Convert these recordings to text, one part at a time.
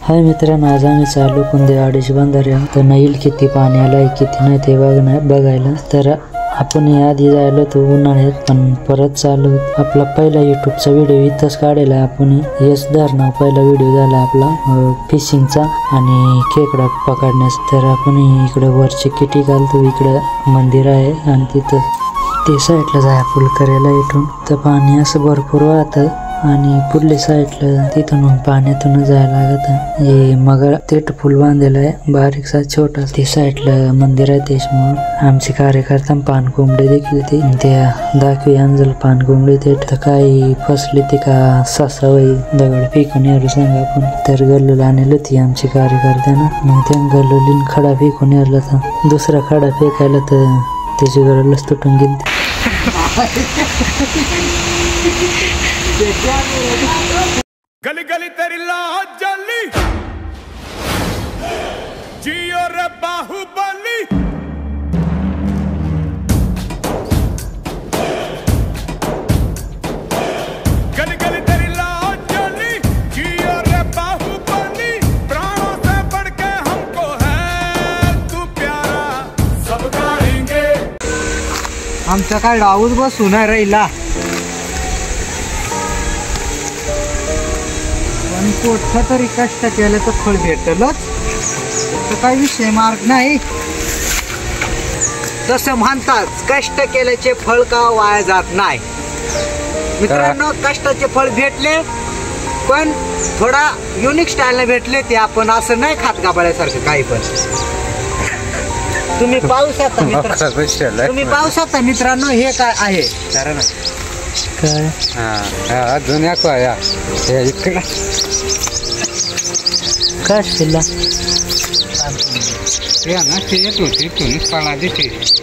हाय मित्रांनो, आज आम्ही चालू कुंदेवाडीची बंधाऱ्या. तर येईल किती पाणी आलंय किती नाही ते बघायला. तर आपण आधी जायला तो उन्हाळ्यात, पण परत चालू आपला पहिला युट्यूबचा व्हिडिओ इथंच काढलेला आहे. आपण हेच धरणं पहिला व्हिडिओ झाला आपला फिशिंगचा आणि खेकडा पकडण्याचा. तर आपण इकडे वरची किटी घालतो, इकडे मंदिर आहे आणि तिथं ते साईडला जाय फुल करायला. इथून तर पाणी असं भरपूर वाहतं आणि पुढल्या साईडला तिथून पाण्यातून जायला लागत. हे मगर तेट फुल बांधलेलं आहे बारीक सा छोटा. ते साईडला मंदिर आहे, त्याच्यामुळे आमचे कार्यकर्ता पान कोंबडे देखील ते दाखवी अंजल पान कोंबडे ते तर काही फसले ते का सासावई दगड फेकून यायला सांगा आपण. तर गल्लू आणली होती आमची कार्यकर्त्यानं. मग त्या गल्लोलीन खडा फेकून यायला तर दुसरा खडा फेकायला तर त्याची गरजच तुटून गेली. गली गली तेरी लाज जली जियो रे बाहुबली. गली गली तेरी लाज जली जियो रे बाहुबली. प्राणों से बढ़ के हमको है तू प्यारा, सब गाएंगे. आमचा काय डाऊच बसून राहिला. कोठा तरी कष्ट केलं तर फळ भेटलच, तर काही विषय मार्ग नाही. तसं म्हणतात कष्ट केल्याचे फळ का वाया जात नाही. मित्रांनो, कष्टाचे फळ भेटले पण थोडा युनिक स्टाईलने भेटले. ते आपण असं नाही खात गाबाळ्यासारखं काही. पण तुम्ही पाहू शकता मित्रांनो, हे काय आहे कारण काय जुन्या काय इकडे काय शिल्ला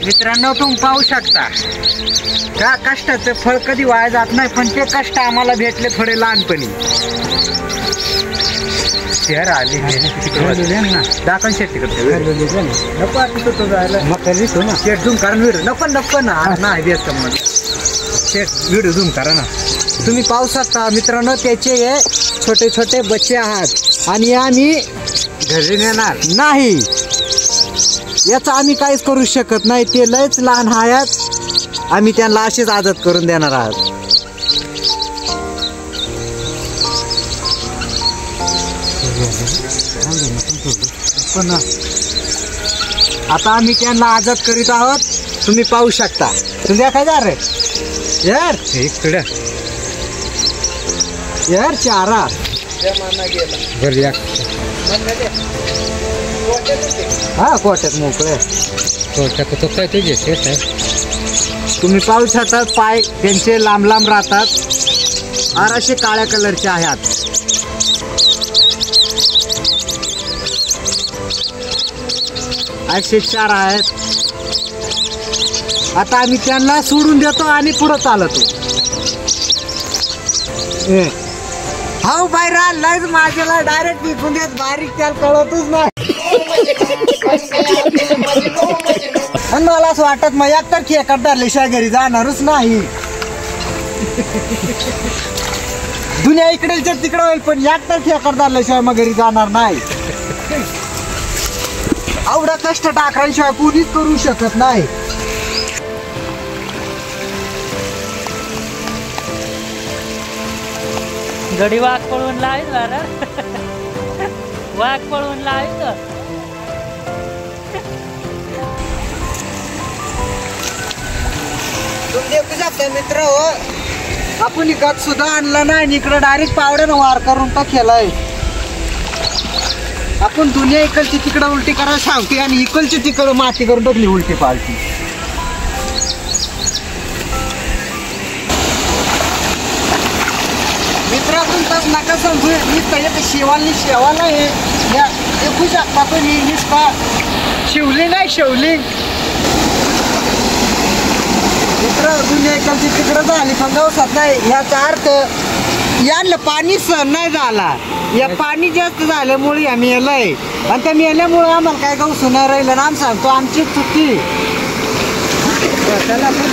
मित्रांनो, तुम्ही पाहू शकता त्या कष्टाचं फळ कधी वाया जात नाही. पण ते कष्ट आम्हाला भेटले थोडे लहानपणी. शहर आली दाखवून शेती करते झूम करा. नको ना व्हिडिओ झूम करा ना. तुम्ही पाहू शकता मित्रांनो, त्याचे हे छोटे छोटे बच्चे आहात आणि आम्ही घरी नेणार नाही. याचा आम्ही काहीच करू शकत नाही. ते लयच लहान आहेत, आम्ही त्यांना अशीच आदत करून देणार आहोत. पण आता आम्ही त्यांना आदत करीत आहोत. तुम्ही पाहू शकता. तुम्ही काय जा रे यार इकडे यार चारा हा कोट्यात मोकळे काय तुझे शेत आहे. तुम्ही पाहू शकता पाय त्यांचे लांब लांब राहतात आणि असे काळ्या कलरचे आहेत. असे चार आहेत. आता आम्ही त्यांना सोडून देतो आणि पुढे चालतो. हो बाहेर लयच माझ्याला डायरेक्ट विकून देत. बारीक त्याला कळतच नाही. आणि मला असं वाटत मग एकतर खेकड धरल्याशिवाय घरी जाणारच नाही. दुनिया इकडे तिकडे होईल पण एकतर खेकड धरल्याशिवाय मग घरी जाणार नाही. एवढा कष्ट टाकल्याशिवाय कोणीच करू शकत नाही. गडी वाघ पळवून लावायच बरा. वाघ पळवून लावायचं. तुम्ही देखू शकता मित्र हो, आपण गत सुद्धा आणला नाही. इकडे डायरेक्ट पावड्यानं वार करून टाकलाय. आपण दुनिया इकडची तिकडे उलटी करायला सांगते आणि इकडची तिकडे माती करून टाकली उलटी पालटी. मित्रातून तस नका समजू. मी शेवाला हे देखू शकता तुम्ही. शिवली नाही शिवली मित्र. दुनिया इकडची तिकडे झाली पण गवसात नाही. याचा अर्थ याला पाणी सहन नाही झाला. या पाणी जास्त झाल्यामुळे आम्ही येलंय आणि त्या मेल्यामुळे आम्हाला काय गवसू नाही राहिलं. ना आम्ही सांगतो आमची चुकी. त्याला पण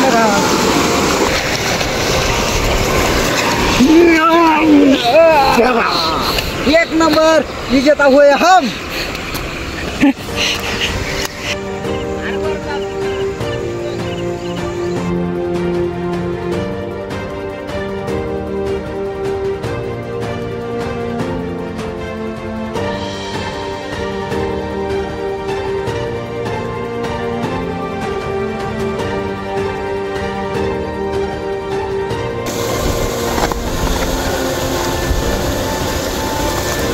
एक नंबर विजेता होय हम.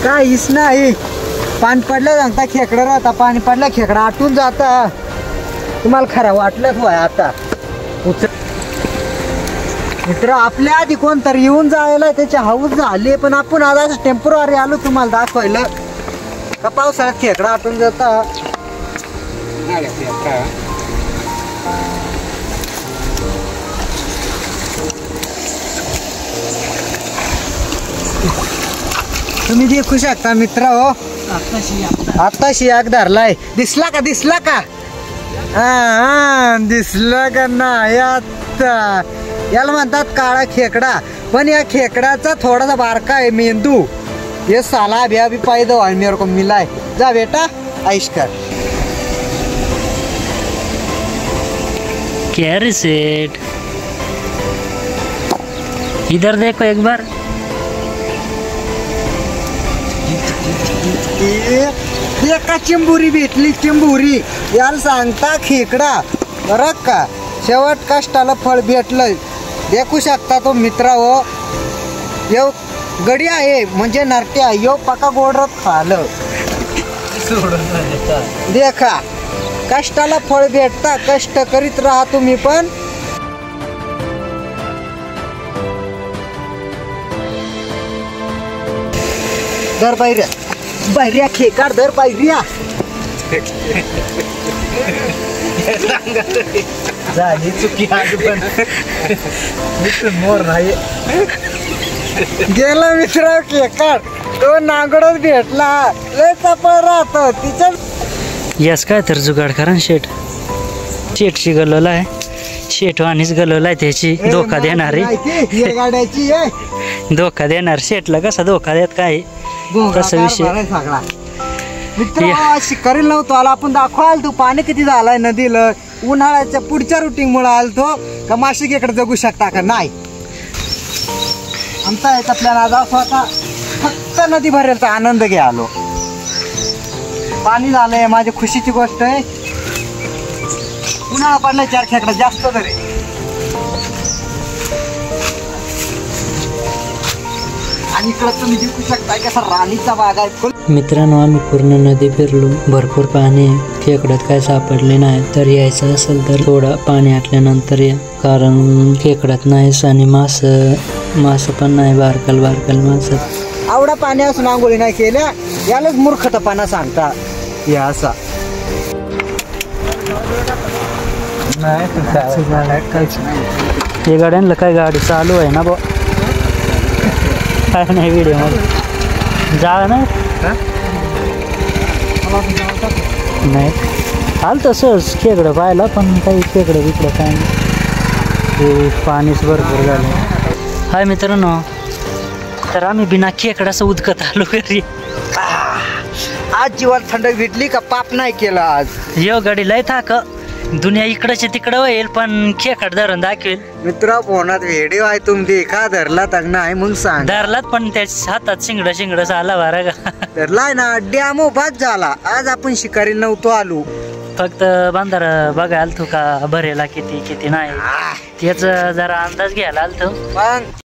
काहीच नाही. पाणी पडलं सांगता खेकडं राहता, पाणी पडलं खेकडा आटून जाता. तुम्हाला खरं वाटलंच होय आता मित्र. आपल्या आधी कोणतरी येऊन जायला त्याची हाऊस झाली, पण आपण आज टेम्पररी आलो तुम्हाला दाखवायला का पावसाळ्यात खेकडा आटून जाता. तुम्ही देखू शकता मित्र हो. आताशी आग धरलाय. दिसला का दिसला का? दिसला का नाही? आता याला म्हणतात काळा खेकडा, पण या खेकड्याचा थोडासा बारका आहे मेंदू. ये साला अभी अभी पैदा हुआ मेरे को मिला है. जा बेटा ऐश कर. क्या रे सेठ, इधर देखो एक बार. एका चिंबुरी भेटली, चिंबुरी. याला सांगता खेकडा बरं का. शेवट कष्टाला फळ भेटलं. देखू शकता तो मित्र हो. यो गडी आहे म्हणजे नरट्या यो पका गोडरत खालं. देखा कष्टाला फळ भेटता. कष्ट करीत राहा तुम्ही पण. दर बाहेर बाहेर खेकार दर बाहेर झाली चुकी. मोर नाही गेला मित्र खेकार. तो नांगडच भेटला. लय चपळ राहतो तिच्या. यस काय तर जुगाड करा शेठ. शेठशी गलवला आहे. शेठ वाणीच गलवला आहे त्याची. धोका देणारी गाड्याची धोका देणार. शेठला कसा धोका देत काय तसा विषय सगळा. मित्र करेल नव्हतो आला. आपण दाखवाल तू पाणी किती झालाय नदीला. उन्हाळ्याच्या पुढच्या रुटीन मुळे आलतो का माशिकेकडे जगू शकता का नाही. आमचा याचा प्लॅन आज असा होता फक्त नदी भरेलचा आनंद घ्या आलो. पाणी झालंय माझी खुशीची गोष्ट आहे. उन्हाळा पडला 4 खेकडा जास्त तरी. आणि इकडं तुम्ही दिसू शकता कसा राणीचा बाग आहे. मित्रांनो आम्ही पूर्ण नदी फिरलो. भरपूर पाणी आहे. खेकड्यात काय सापडले नाही. तर यायचं असेल तर थोडा पाणी आटल्यानंतर या. कारण खेकड्यात नाहीच आणि मास पण नाही. बारकल मास. आवडा पाणी असून आंघोळी नाही केल्या यालाच मूर्खतपणा सांगता. हे असा हे गाड्यांना काय गाडी चालू आहे ना बा. काय नाही व्हिडिओ मध्ये जा नाही आलं तसंच खेकडं पाहिलं पण काही खेकडं बिकडं काय नाही. पाणीच भरपूर झालं. हाय मित्रांनो, तर आम्ही बिना खेकडाचं उदकत आलो घरी. आज जीवन थंड भेटली का पाप नाही केला आज. येऊ गाडी लय थाक. दुनिया इकडचे तिकडं होईल पण खेकड धरून दाखवेल. मित्र फोनात व्हिडिओ आहे तुम देखा. धरला तर नाही मग सांग. धरलात पण त्याच्या हातात शिंगड झाला बरं का. धरलाय ना डॅमो बाद झाला. आज आपण शिकारी नव्हतो आलो. फक्त बांधार बघायला आलतो का भरेला किती नाही त्याच जरा अंदाज घ्यायला आलतो. मग